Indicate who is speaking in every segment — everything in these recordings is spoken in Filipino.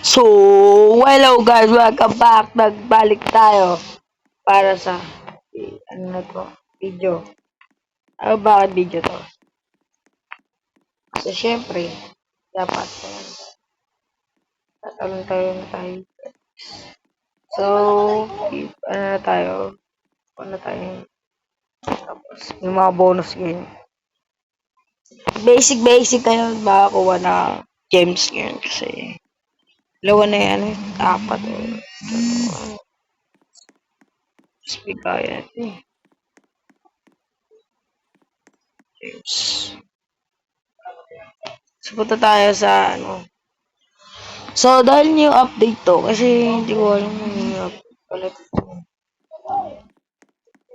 Speaker 1: So, hello guys, welcome back. Nagbalik tayo para sa ano na to, video. Ano bakit video to? So, syempre, dapat tatalon tayo na tayo. So, ano na tayo? Ano na tayo? Tapos, yung mga bonus game. Basic tayo makakuha na gems ngayon kasi dalawa na yan, apat eh. Speak kaya eh. Gems. So, punta tayo sa ano. So, dahil new update to, kasi hindi ko alam kung new update pala to.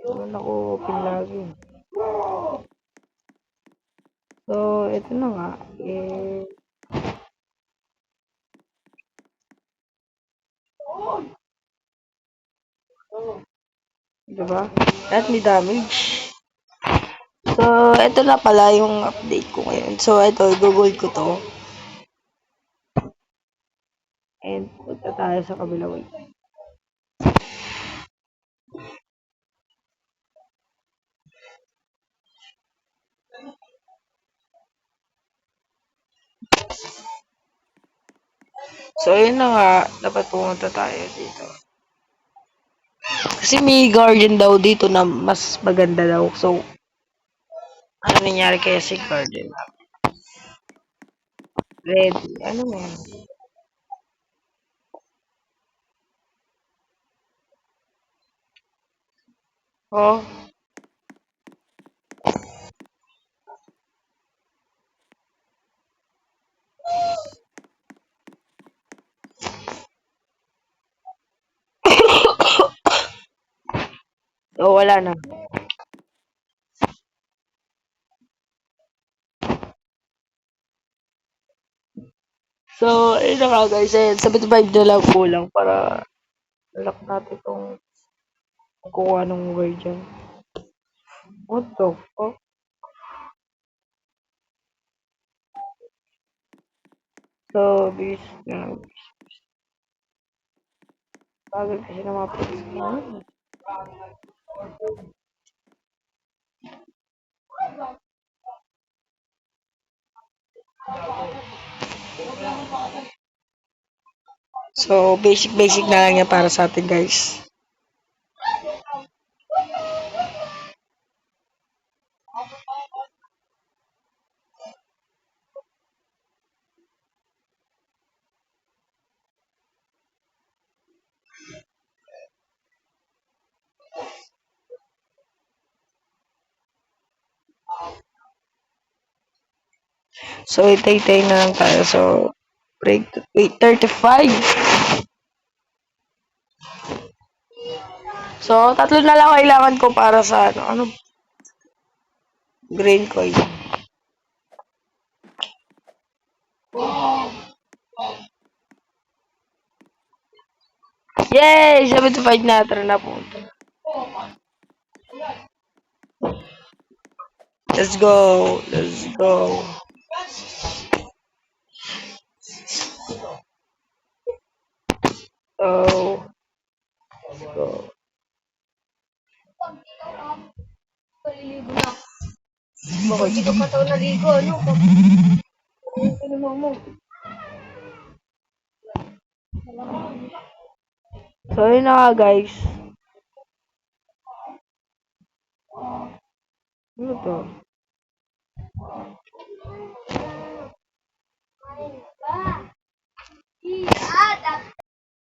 Speaker 1: Doon ako open lagi. So, ito na nga. Diba? At may damage. So, ito na pala yung update ko ngayon. So, ito, google ko to. And, punta tayo sa kabila. Wait. So, yun na nga. Dapat pumunta tayo dito. Kasi may guardian daw dito na mas maganda daw. So, ano nangyari kaya si guardian? Ready. Ano na yan? Oh. So, wala na. So, ayun na nga guys. Ayan, 75 na lang kulang para lock natin itong kung anong word dyan. What the fuck? So, bis na. Bagal kasi na mga pag-skin. So, basic na lang yan para sa atin guys. So, itay-tay na lang tayo. So, break to 8:35. So, tatlo na lang kailangan ko para sa ano green coin. Yay! 75 na. Tara na punta. Let's go. Let's go. So, let's go.
Speaker 2: Bakit hindi ka pa daw naligo, ano? Ano mo?
Speaker 1: So, yun na nga guys. Ano to?